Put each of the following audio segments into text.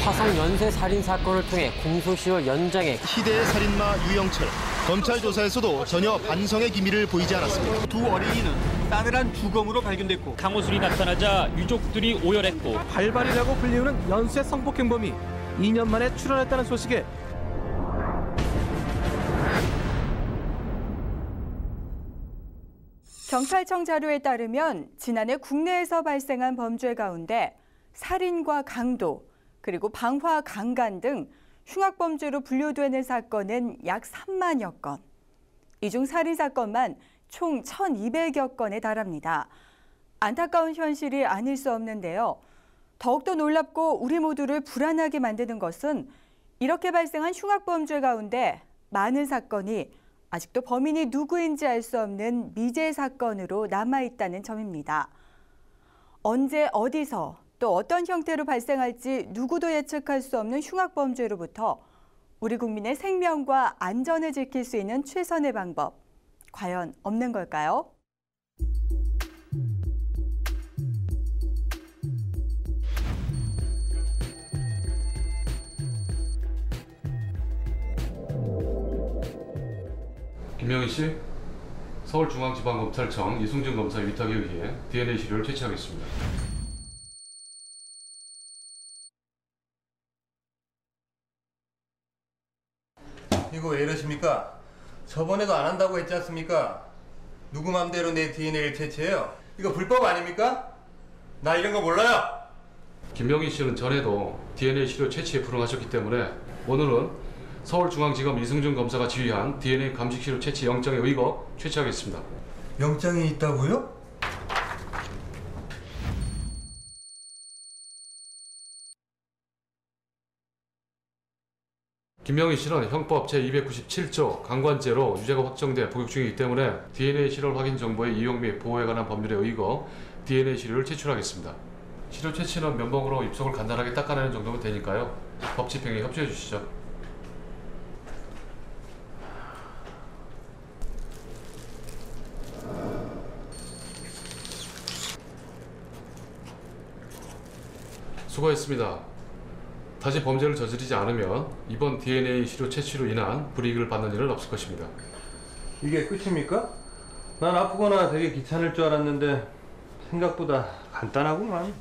화성 연쇄 살인 사건을 통해 공소시효 연장에 시대의 살인마 유영철. 검찰 조사에서도 전혀 반성의 기미를 보이지 않았습니다. 두 어린이는 싸늘한 주검으로 발견됐고 강호술이 나타나자 유족들이 오열했고 발발이라고 불리우는 연쇄 성폭행범이 2년 만에 출연했다는 소식에 경찰청 자료에 따르면 지난해 국내에서 발생한 범죄 가운데 살인과 강도, 그리고 방화, 강간 등 흉악범죄로 분류되는 사건은 약 3만여 건. 이 중 살인사건만 총 1,200여 건에 달합니다. 안타까운 현실이 아닐 수 없는데요. 더욱더 놀랍고 우리 모두를 불안하게 만드는 것은 이렇게 발생한 흉악범죄 가운데 많은 사건이 아직도 범인이 누구인지 알 수 없는 미제 사건으로 남아있다는 점입니다. 언제 어디서 또 어떤 형태로 발생할지 누구도 예측할 수 없는 흉악범죄로부터 우리 국민의 생명과 안전을 지킬 수 있는 최선의 방법, 과연 없는 걸까요? 김명희 씨, 서울중앙지방검찰청 이승준 검사의 위탁에 의해 DNA 시료를 채취하겠습니다. 이거 왜 이러십니까? 저번에도 안 한다고 했지 않습니까? 누구 맘대로 내 DNA를 채취해요? 이거 불법 아닙니까? 나 이런 거 몰라요! 김명희 씨는 전에도 DNA 시료 채취에 불응하셨기 때문에 오늘은 서울중앙지검 이승준 검사가 지휘한 DNA 감식 시료 채취 영장에 의거 채취하겠습니다. 영장이 있다고요? 김명희 씨는 형법 제297조 강관죄로 유죄가 확정돼 복역 중이기 때문에 DNA 시료 확인 정보의 이용 및 보호에 관한 법률에 의거 DNA 시료를 제출하겠습니다. 시료 채취는 면봉으로 입속을 간단하게 닦아내는 정도면 되니까요. 법 집행에 협조해 주시죠. 수고했습니다. 다시 범죄를 저지르지 않으면 이번 DNA 시료 채취로 인한 불이익을 받는 일은 없을 것입니다. 이게 끝입니까? 난 아프거나 되게 귀찮을 줄 알았는데 생각보다 간단하구만.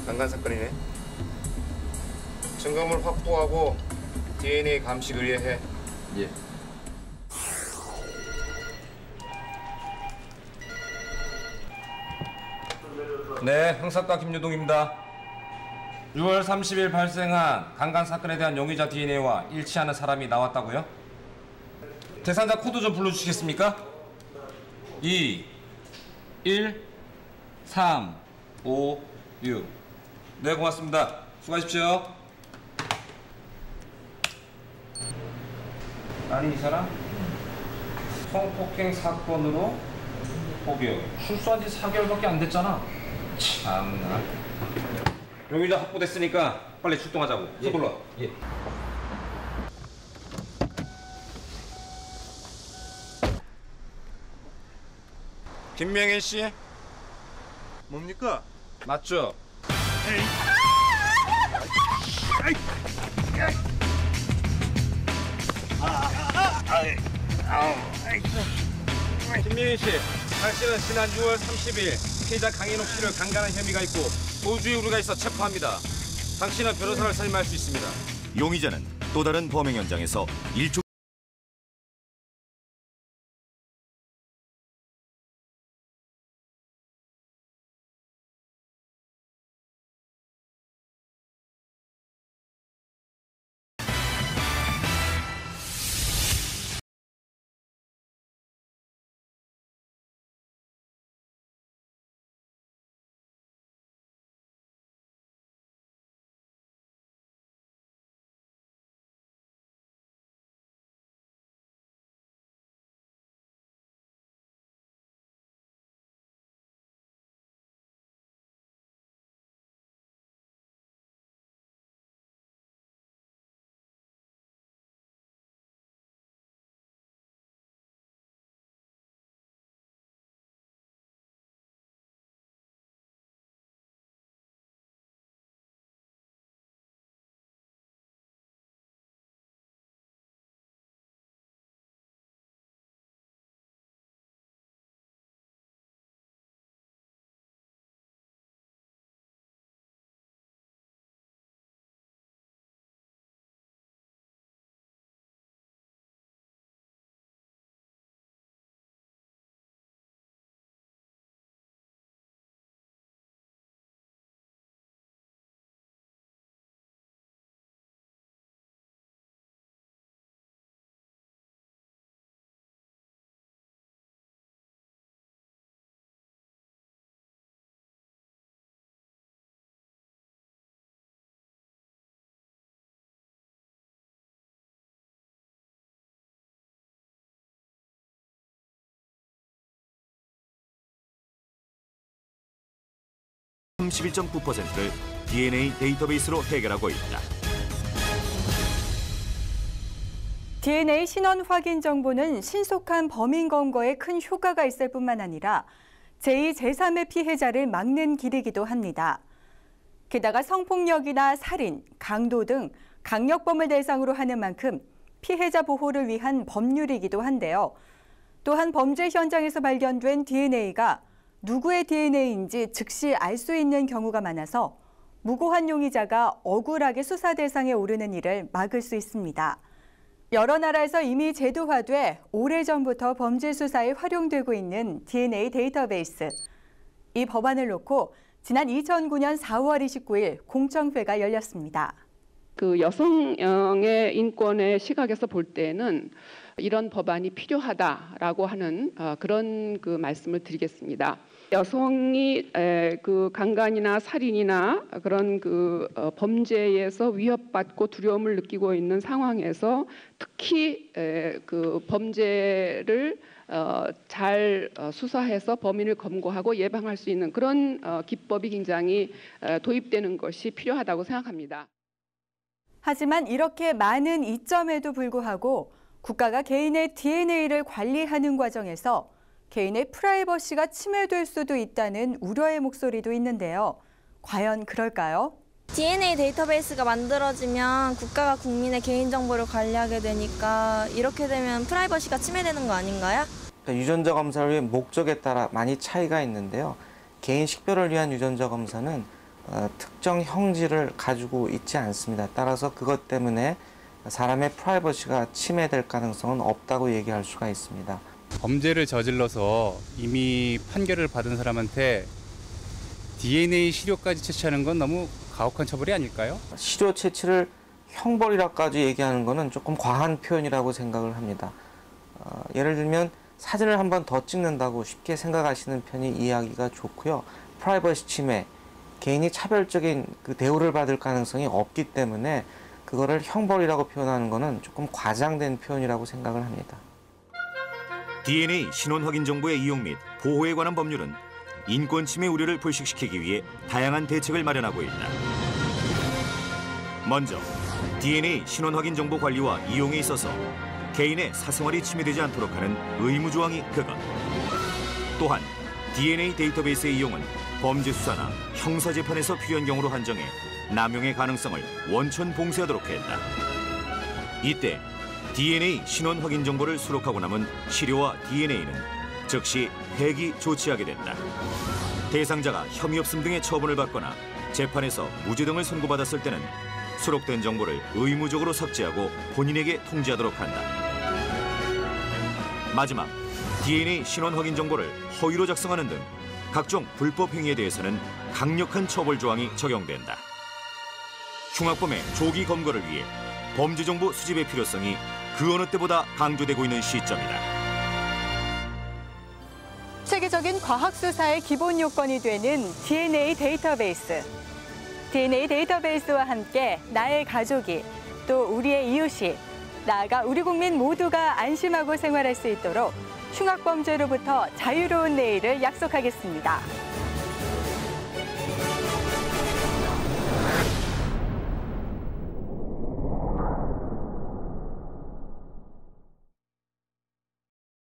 강간 사건이네. 증거물 확보하고 DNA 감식 의뢰해. 예. 네, 형사과 김유동입니다. 6월 30일 발생한 강간 사건에 대한 용의자 DNA와 일치하는 사람이 나왔다고요? 대상자 코드 좀 불러주시겠습니까? 2, 1, 3, 5, 6. 네, 고맙습니다. 수고하십시오. 아니, 이 사람? 성폭행 사건으로 복역. 출소한 지 4개월밖에 안 됐잖아. 참나. 용의자 확보됐으니까 빨리 출동하자고. 서둘러. 예. 김명희 씨? 뭡니까? 맞죠? 김명희 씨, 당신은 지난 6월 30일 피해자 강인옥 씨를 강간한 혐의가 있고 도주의 우려가 있어 체포합니다. 당신은 변호사를 선임할 수 있습니다. 용의자는 또 다른 범행 현장에서 일촉 (31.9%를) DNA 데이터베이스로 해결하고 있다. DNA 신원 확인 정보는 신속한 범인 검거에 큰 효과가 있을 뿐만 아니라 제2, 제3의 피해자를 막는 길이기도 합니다. 게다가 성폭력이나 살인, 강도 등 강력범을 대상으로 하는 만큼 피해자 보호를 위한 법률이기도 한데요. 또한 범죄 현장에서 발견된 DNA가 누구의 DNA인지 즉시 알 수 있는 경우가 많아서 무고한 용의자가 억울하게 수사 대상에 오르는 일을 막을 수 있습니다. 여러 나라에서 이미 제도화돼 오래전부터 범죄 수사에 활용되고 있는 DNA 데이터베이스. 이 법안을 놓고 지난 2009년 4월 29일 공청회가 열렸습니다. 그 여성의 인권의 시각에서 볼 때는 이런 법안이 필요하다라고 하는 그런 그 말씀을 드리겠습니다. 여성이 그 강간이나 살인이나 그런 그 범죄에서 위협받고 두려움을 느끼고 있는 상황에서 특히 그 범죄를 잘 수사해서 범인을 검거하고 예방할 수 있는 그런 기법이 굉장히 도입되는 것이 필요하다고 생각합니다. 하지만 이렇게 많은 이점에도 불구하고 국가가 개인의 DNA를 관리하는 과정에서 개인의 프라이버시가 침해될 수도 있다는 우려의 목소리도 있는데요. 과연 그럴까요? DNA 데이터베이스가 만들어지면 국가가 국민의 개인정보를 관리하게 되니까 이렇게 되면 프라이버시가 침해되는 거 아닌가요? 유전자 검사의 목적에 따라 많이 차이가 있는데요. 개인 식별을 위한 유전자 검사는 특정 형질을 가지고 있지 않습니다. 따라서 그것 때문에 사람의 프라이버시가 침해될 가능성은 없다고 얘기할 수가 있습니다. 범죄를 저질러서 이미 판결을 받은 사람한테 DNA 시료까지 채취하는 건 너무 가혹한 처벌이 아닐까요? 시료 채취를 형벌이라까지 얘기하는 것은 조금 과한 표현이라고 생각을 합니다. 예를 들면 사진을 한 번 더 찍는다고 쉽게 생각하시는 편이 이해하기가 좋고요. 프라이버시 침해, 개인이 차별적인 그 대우를 받을 가능성이 없기 때문에 그거를 형벌이라고 표현하는 것은 조금 과장된 표현이라고 생각을 합니다. DNA 신원 확인 정보의 이용 및 보호에 관한 법률은 인권 침해 우려를 불식시키기 위해 다양한 대책을 마련하고 있다. 먼저 DNA 신원 확인 정보 관리와 이용에 있어서 개인의 사생활이 침해되지 않도록 하는 의무 조항이 그것. 또한 DNA 데이터베이스의 이용은 범죄 수사나 형사 재판에서 필요한 경우로 한정해 남용의 가능성을 원천 봉쇄하도록 했다. 이때 DNA 신원 확인 정보를 수록하고 남은 시료와 DNA는 즉시 폐기 조치하게 된다. 대상자가 혐의 없음 등의 처분을 받거나 재판에서 무죄 등을 선고받았을 때는 수록된 정보를 의무적으로 삭제하고 본인에게 통지하도록 한다. 마지막, DNA 신원 확인 정보를 허위로 작성하는 등 각종 불법 행위에 대해서는 강력한 처벌 조항이 적용된다. 흉악범의 조기 검거를 위해 범죄 정보 수집의 필요성이 그 어느 때보다 강조되고 있는 시점이다. 체계적인 과학 수사의 기본 요건이 되는 DNA 데이터베이스. DNA 데이터베이스와 함께 나의 가족이, 또 우리의 이웃이, 나아가 우리 국민 모두가 안심하고 생활할 수 있도록 흉악범죄로부터 자유로운 내일을 약속하겠습니다.